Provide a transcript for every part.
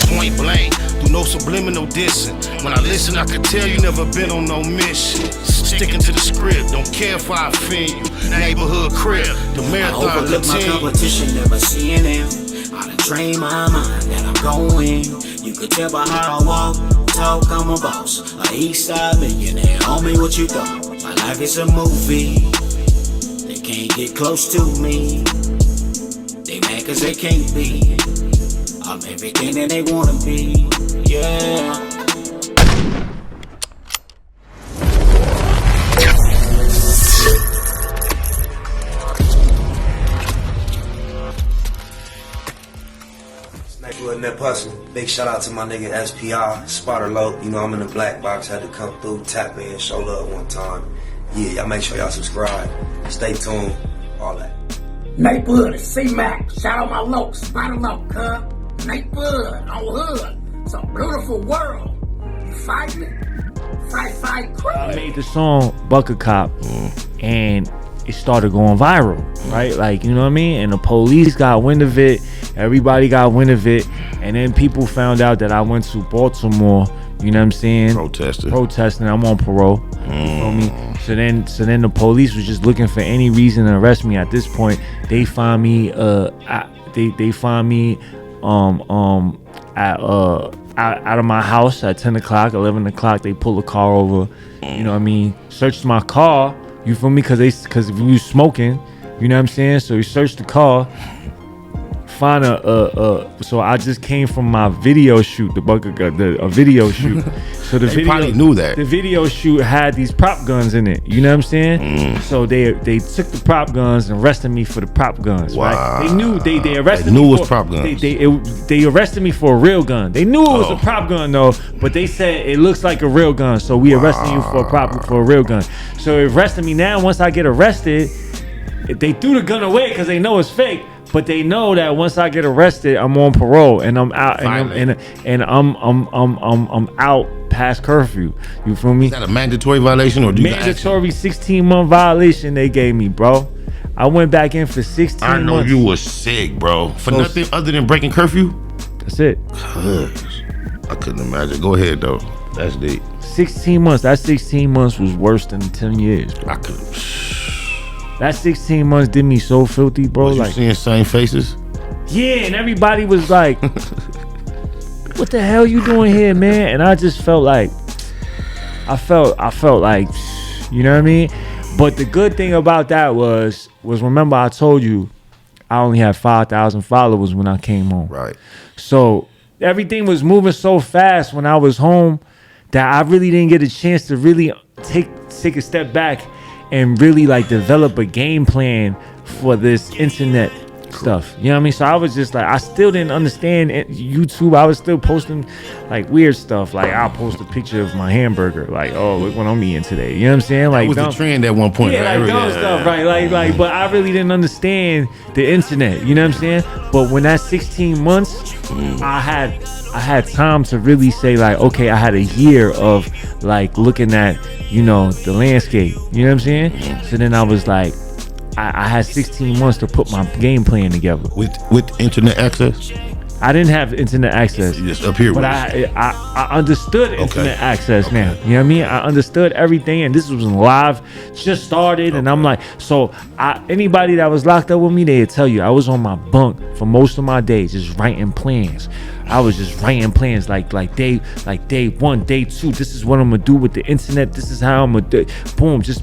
point blank, through no subliminal dissing. When I listen, I can tell you never been on no mission. Sticking to the script, don't care if I offend you. Neighborhood crib, the marathon I overlook my continue. competition, never seeing them. I done trained my mind that I'm going. You could tell by how I walk, talk, I'm a boss. A east side millionaire, homie, what you thought? My life is a movie. They can't get close to me. They mad cause they can't be. I'm everything that they wanna be. Yeah. With Nip Hustle. Big shout out to my nigga SPI, Spotter Low. You know I'm in the black box, had to come through, tap in, show love one time. Yeah, y'all make sure y'all subscribe. Stay tuned, all that. Neighborhood, C-Mac, shout out my lokes, Spotter Low, cuz. Neighborhood, on hood, it's a beautiful world. You fight me? Fight, crew. I made the song Bucket Cop, and it started going viral, right? Like, you know what I mean? And the police got wind of it, everybody got wind of it, and then people found out that I went to Baltimore, you know what I'm saying? Protesting, I'm on parole, you feel me? So then the police was just looking for any reason to arrest me. At this point, they find me, they find me, out of my house at 10 o'clock, 11 o'clock, they pull the car over, you know what I mean? Searched my car, you feel me? Cause if you was smoking, you know what I'm saying? So he searched the car, find so I just came from my video shoot, a video shoot. So the They probably knew that. the video shoot had these prop guns in it. You know what I'm saying? So they took the prop guns and arrested me for the prop guns. Wow. Right? They knew they arrested They knew me it was prop guns. They arrested me for a real gun. They knew it was a prop gun though, but they said it looks like a real gun, so we arresting you for a real gun. So they arrested me now. Once I get arrested, they threw the gun away because they know it's fake. But they know that once I get arrested, I'm on parole and I'm out and I'm out past curfew. You feel me? Is that a mandatory violation or do you mandatory 16-month violation they gave me, bro? I went back in for 16 I know months. you was sick, bro. For nothing other than breaking curfew? That's it. I couldn't imagine. Go ahead though. That's deep. 16 months. That 16 months was worse than 10 years, bro. I could. That 16 months did me so filthy, bro. Was like you seeing same faces? Yeah, and everybody was like, what the hell you doing here, man? And I just felt like, I felt like, you know what I mean? But the good thing about that was remember I told you I only had 5,000 followers when I came home. Right. So everything was moving so fast when I was home that I really didn't get a chance to really take a step back and really like develop a game plan for this internet stuff. You know what I mean? So I was just like, I still didn't understand YouTube. I was still posting like weird stuff. Like I'll post a picture of my hamburger. Like, oh, look what I'm eating today. You know what I'm saying? Like, That was the trend at one point. yeah, right? like dumb stuff, right? Like, but I really didn't understand the internet. You know what I'm saying? But when that 16 months, I had time to really say like, okay, I had a year of like looking at, you know, the landscape. You know what I'm saying? So then I was like, I had 16 months to put my game plan together. With internet access? I didn't have internet access. You just up here but with I understood internet access now. You know what I mean? I understood everything, and this was live, just started, and I'm like, so anybody that was locked up with me, they'd tell you I was on my bunk for most of my days, just writing plans. I was just writing plans like day 1, day 2. This is what I'm gonna do with the internet. This is how I'm gonna do. Boom, just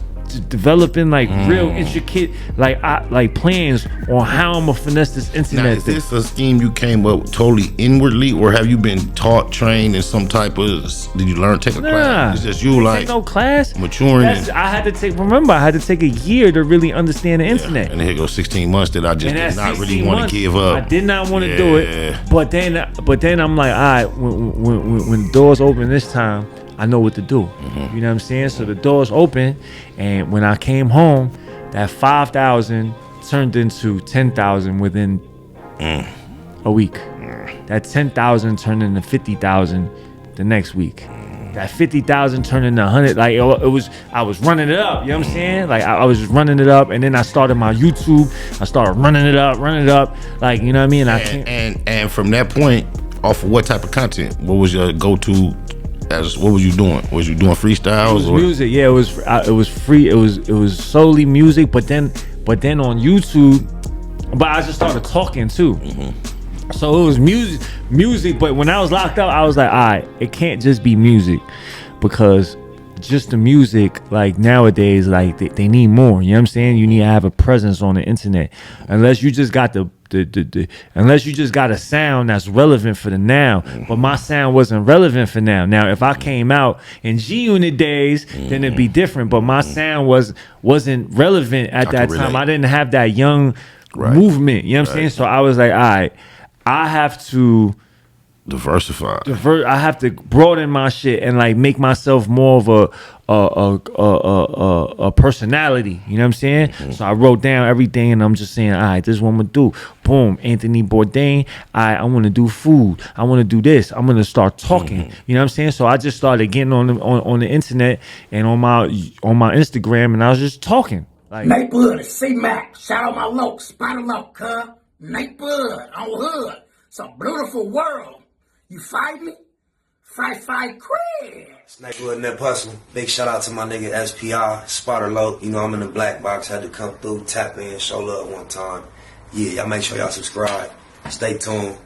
developing like real intricate like plans on how I'm gonna finesse this internet. Now, is this a scheme you came up totally inwardly, or have you been taught, trained in some type of? Did you learn, take a class? It's just you like take no class. Maturing. I had to take. Remember, I had to take a year to really understand the internet. And here goes 16 months that I just did not really want to give up. I did not want to do it. But then I'm like, all right, when the doors open this time, I know what to do. You know what I'm saying? So the doors open, and when I came home, that 5,000 turned into 10,000 within a week. That 10,000 turned into 50,000 the next week. That 50,000 turned into 100. Like it was, I was running it up. You know what I'm saying? Like I was just running it up, and then I started my YouTube. I started running it up. Like, you know what I mean? And from that point, off of what type of content? What was your go-to? What was you doing? Was you doing freestyles? It was music. Yeah, it was free. It was solely music. But then on YouTube, but I just started talking too. So it was music. But when I was locked up, I was like, all right, it can't just be music, because just the music, like nowadays, like they need more. You know what I'm saying? You need to have a presence on the internet. Unless you just got unless you just got a sound that's relevant for the now. But my sound wasn't relevant for now. Now, if I came out in G-Unit days, then it'd be different. But my sound wasn't relevant at that time. I didn't have that young movement. You know what I'm saying? So I was like, all right, I have to diversify. I have to broaden my shit and like make myself more of a personality. You know what I'm saying? So I wrote down everything, and I'm just saying, all right, this is what I'm gonna do. Boom, Anthony Bourdain. I want to do food. I want to do this. I'm gonna start talking. You know what I'm saying? So I just started getting on the internet and on my Instagram, and I was just talking. Like, Neighborhood, C-Mac. Shout out my lokes. Spot them up, cuz. Neighborhood, on hood. It's a beautiful world. You fight me? Fight Chris. It's Neighborhood Nip Hustle. Big shout out to my nigga SPI, Spotter Low. You know I'm in the black box. Had to come through, tap in, show love one time. Yeah, y'all make sure y'all subscribe. Stay tuned.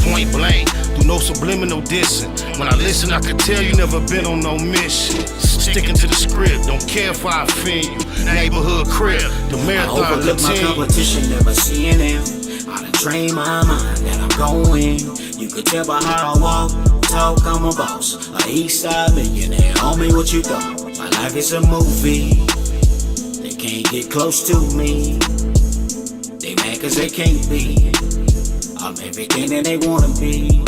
Point blank, through no subliminal dissing. When I listen, I can tell you never been on no mission. Sticking to the script, don't care if I offend you. Neighborhood crib, the marathon I overlook my continue. competition, never seeing them. I done trained my mind that I'm going. You could tell by how I walk, talk, I'm a boss. A east side millionaire, homie, what you thought? My life is a movie. They can't get close to me. They mad cause they can't be. I'm everything that they wanna be.